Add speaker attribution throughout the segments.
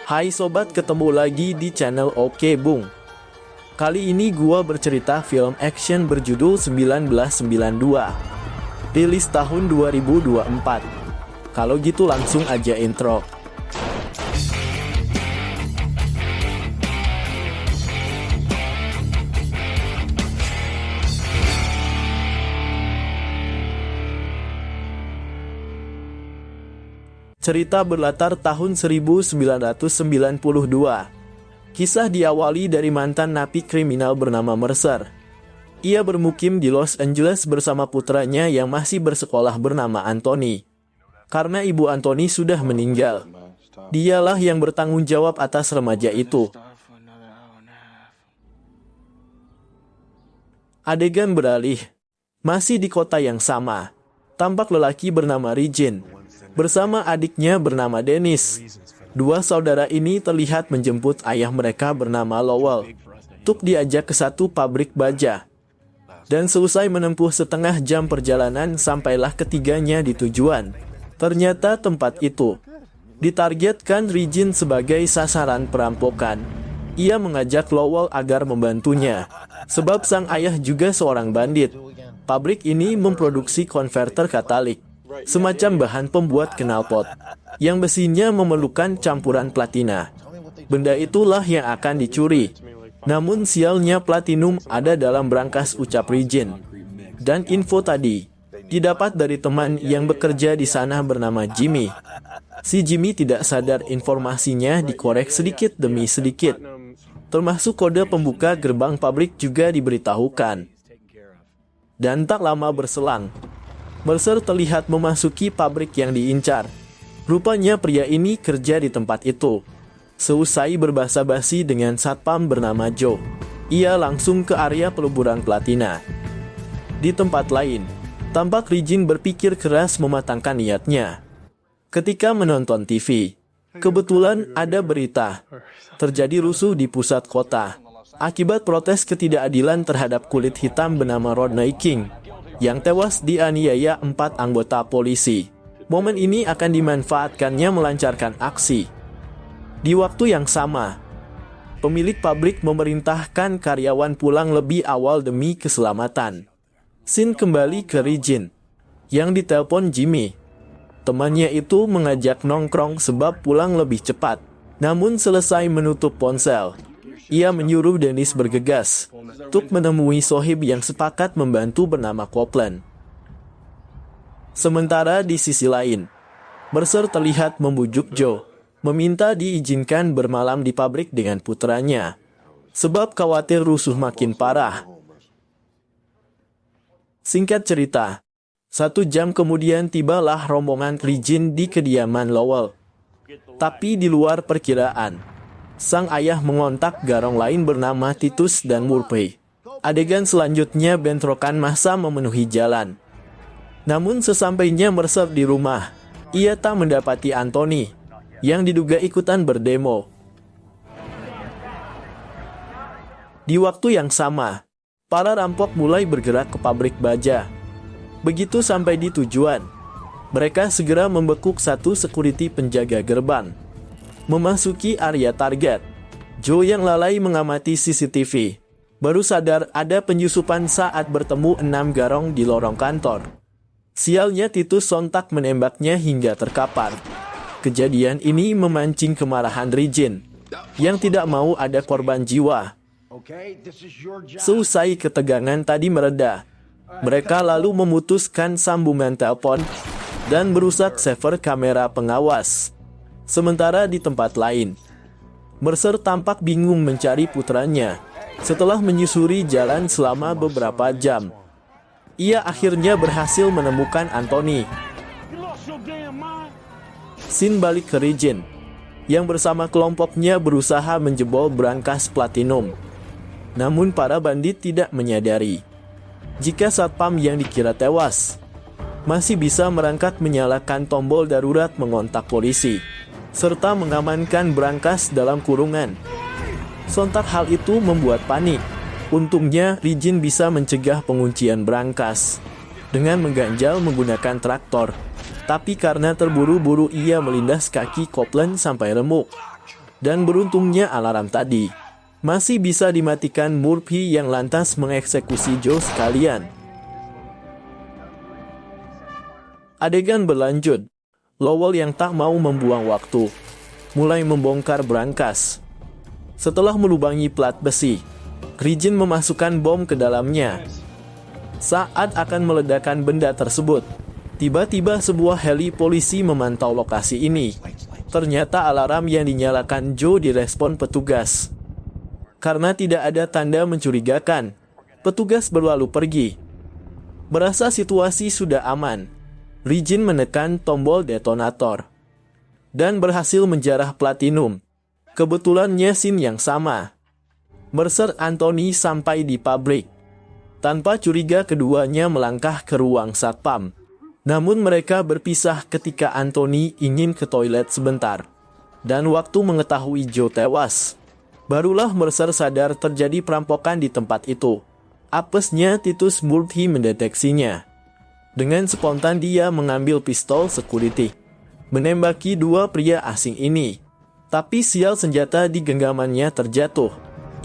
Speaker 1: Hai sobat, ketemu lagi di channel Oke Bung. Kali ini gua bercerita film action berjudul 1992. Rilis tahun 2024. Kalau gitu langsung aja intro. Cerita berlatar tahun 1992. Kisah diawali dari mantan napi kriminal bernama Mercer. Ia bermukim di Los Angeles bersama putranya yang masih bersekolah bernama Anthony. Karena ibu Anthony sudah meninggal, dialah yang bertanggung jawab atas remaja itu. Adegan beralih, masih di kota yang sama. Tampak lelaki bernama Regine bersama adiknya bernama Dennis. Dua saudara ini terlihat menjemput ayah mereka bernama Lowell untuk diajak ke satu pabrik baja. Dan selesai menempuh setengah jam perjalanan, sampailah ketiganya di tujuan. Ternyata tempat itu ditargetkan Regine sebagai sasaran perampokan. Ia mengajak Lowell agar membantunya, sebab sang ayah juga seorang bandit. Pabrik ini memproduksi konverter katalik, semacam bahan pembuat knalpot, yang besinya memerlukan campuran platina. Benda itulah yang akan dicuri. Namun sialnya platinum ada dalam brankas, ucap Regine. Dan info tadi didapat dari teman yang bekerja di sana bernama Jimmy. Si Jimmy tidak sadar informasinya dikorek sedikit demi sedikit. Termasuk kode pembuka gerbang pabrik juga diberitahukan. Dan tak lama berselang, Mercer terlihat memasuki pabrik yang diincar. Rupanya pria ini kerja di tempat itu. Seusai berbasa-basi dengan satpam bernama Joe, ia langsung ke area peleburan platina. Di tempat lain, tampak Regine berpikir keras mematangkan niatnya. Ketika menonton TV, kebetulan ada berita terjadi rusuh di pusat kota akibat protes ketidakadilan terhadap kulit hitam bernama Rodney King yang tewas dianiaya 4 anggota polisi. Momen ini akan dimanfaatkannya melancarkan aksi. Di waktu yang sama, pemilik pabrik memerintahkan karyawan pulang lebih awal demi keselamatan. Scene kembali ke Regine, yang ditelepon Jimmy. Temannya itu mengajak nongkrong sebab pulang lebih cepat. Namun selesai menutup ponsel, ia menyuruh Dennis bergegas untuk menemui sohib yang sepakat membantu bernama Copeland. Sementara di sisi lain, Mercer terlihat membujuk Joe, meminta diizinkan bermalam di pabrik dengan putranya, sebab khawatir rusuh makin parah. Singkat cerita, 1 jam kemudian tibalah rombongan Regine di kediaman Lowell. Tapi di luar perkiraan, sang ayah mengontak garong lain bernama Titus dan Murphy. Adegan selanjutnya bentrokan massa memenuhi jalan. Namun sesampainya Mercer di rumah, ia tak mendapati Anthony, yang diduga ikutan berdemo. Di waktu yang sama, para rampok mulai bergerak ke pabrik baja. Begitu sampai di tujuan, mereka segera membekuk satu security penjaga gerbang. Memasuki area target, Joe yang lalai mengamati CCTV baru sadar ada penyusupan saat bertemu 6 garong di lorong kantor. Sialnya Titus sontak menembaknya hingga terkapar. Kejadian ini memancing kemarahan Regine, yang tidak mau ada korban jiwa. Seusai ketegangan tadi mereda, mereka lalu memutuskan sambungan telepon dan merusak server kamera pengawas. Sementara di tempat lain, Mercer tampak bingung mencari putranya. Setelah menyusuri jalan selama beberapa jam, ia akhirnya berhasil menemukan Anthony. Scene balik ke Regine, yang bersama kelompoknya berusaha menjebol brankas platinum. Namun para bandit tidak menyadari jika satpam yang dikira tewas masih bisa merangkak menyalakan tombol darurat mengontak polisi, serta mengamankan brankas dalam kurungan. Sontak hal itu membuat panik. Untungnya Regine bisa mencegah penguncian brankas dengan mengganjal menggunakan traktor. Tapi karena terburu-buru ia melindas kaki Copeland sampai remuk. Dan beruntungnya alarm tadi masih bisa dimatikan Murphy yang lantas mengeksekusi Joe sekalian. Adegan berlanjut. Lowell yang tak mau membuang waktu mulai membongkar brankas. Setelah melubangi plat besi, Regine memasukkan bom ke dalamnya. Saat akan meledakkan benda tersebut, tiba-tiba sebuah heli polisi memantau lokasi ini. Ternyata alarm yang dinyalakan Joe direspon petugas. Karena tidak ada tanda mencurigakan, petugas berlalu pergi. Merasa situasi sudah aman, Regine menekan tombol detonator dan berhasil menjarah platinum. Kebetulannya scene yang sama. Mercer Anthony sampai di pabrik. Tanpa curiga keduanya melangkah ke ruang satpam. Namun mereka berpisah ketika Anthony ingin ke toilet sebentar. Dan waktu mengetahui Joe tewas, barulah Mercer sadar terjadi perampokan di tempat itu. Apesnya Titus Murphy mendeteksinya. Dengan spontan dia mengambil pistol security, menembaki dua pria asing ini. Tapi sial senjata di genggamannya terjatuh.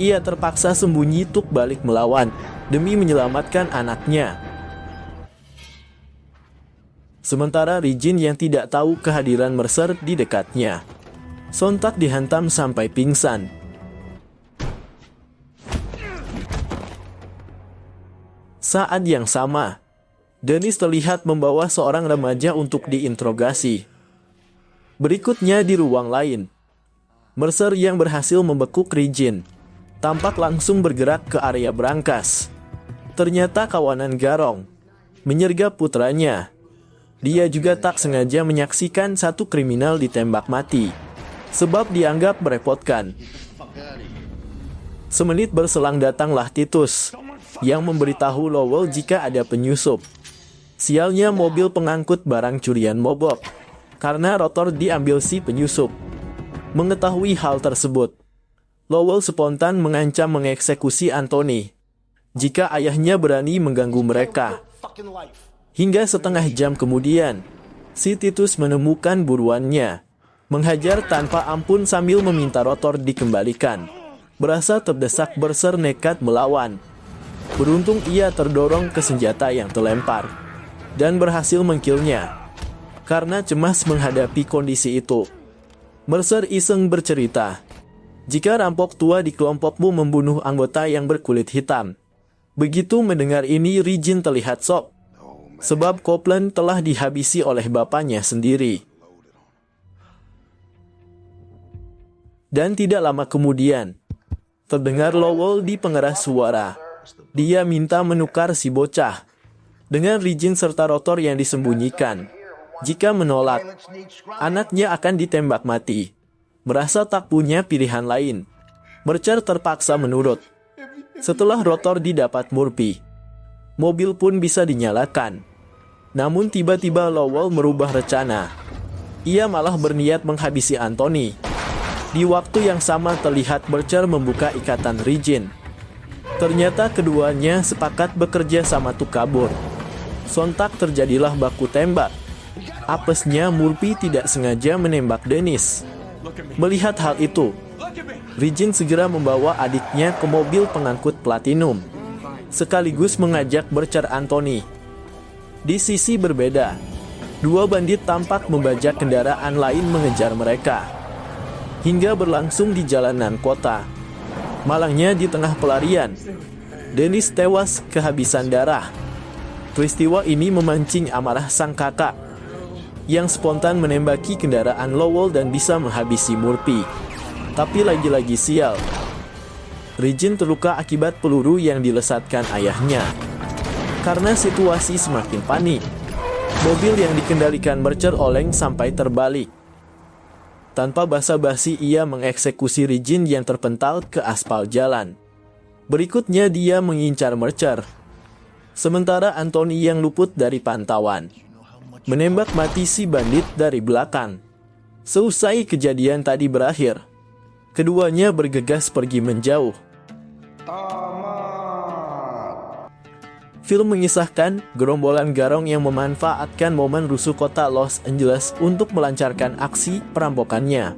Speaker 1: Ia terpaksa sembunyi tuk balik melawan demi menyelamatkan anaknya. Sementara Regine yang tidak tahu kehadiran Mercer di dekatnya, sontak dihantam sampai pingsan. Saat yang sama, Dennis terlihat membawa seorang remaja untuk diinterogasi. Berikutnya di ruang lain, Mercer yang berhasil membekuk Regine tampak langsung bergerak ke area brankas. Ternyata kawanan Garong menyergap putranya. Dia juga tak sengaja menyaksikan satu kriminal ditembak mati, sebab dianggap merepotkan. Semenit berselang datanglah Titus, yang memberitahu Lowell jika ada penyusup. Sialnya mobil pengangkut barang curian mogok, karena rotor diambil si penyusup. Mengetahui hal tersebut, Lowell spontan mengancam mengeksekusi Anthony jika ayahnya berani mengganggu mereka. Hingga setengah jam kemudian, si Titus menemukan buruannya, menghajar tanpa ampun sambil meminta rotor dikembalikan. Berasa terdesak, Mercer nekat melawan. Beruntung ia terdorong ke senjata yang terlempar dan berhasil mengkilnya. Karena cemas menghadapi kondisi itu, Mercer iseng bercerita, jika rampok tua di kelompokmu membunuh anggota yang berkulit hitam. Begitu mendengar ini, Regine terlihat shock, sebab Copeland telah dihabisi oleh bapaknya sendiri. Dan tidak lama kemudian, terdengar Lowell di pengeras suara. Dia minta menukar si bocah dengan Regine serta rotor yang disembunyikan. Jika menolak, anaknya akan ditembak mati. Merasa tak punya pilihan lain, Mercer terpaksa menurut. Setelah rotor didapat Murphy, mobil pun bisa dinyalakan. Namun tiba-tiba Lowell merubah rencana. Ia malah berniat menghabisi Anthony. Di waktu yang sama terlihat Mercer membuka ikatan Regine. Ternyata keduanya sepakat bekerja sama untuk kabur. Sontak terjadilah baku tembak. Apesnya Murphy tidak sengaja menembak Dennis. Melihat hal itu, Regine segera membawa adiknya ke mobil pengangkut platinum, sekaligus mengajak Mercer Anthony. Di sisi berbeda, dua bandit tampak membajak kendaraan lain mengejar mereka, hingga berlangsung di jalanan kota. Malangnya di tengah pelarian, Dennis tewas kehabisan darah. Peristiwa ini memancing amarah sang kakak, yang spontan menembaki kendaraan Lowell dan bisa menghabisi Murphy. Tapi lagi-lagi sial, Regine terluka akibat peluru yang dilesatkan ayahnya. Karena situasi semakin panik, mobil yang dikendalikan Mercer oleng sampai terbalik. Tanpa basa-basi ia mengeksekusi Regine yang terpental ke aspal jalan. Berikutnya dia mengincar Mercer. Sementara Anthony yang luput dari pantauan menembak mati si bandit dari belakang. Seusai kejadian tadi berakhir, keduanya bergegas pergi menjauh. Film mengisahkan gerombolan Garong yang memanfaatkan momen rusuh kota Los Angeles untuk melancarkan aksi perampokannya.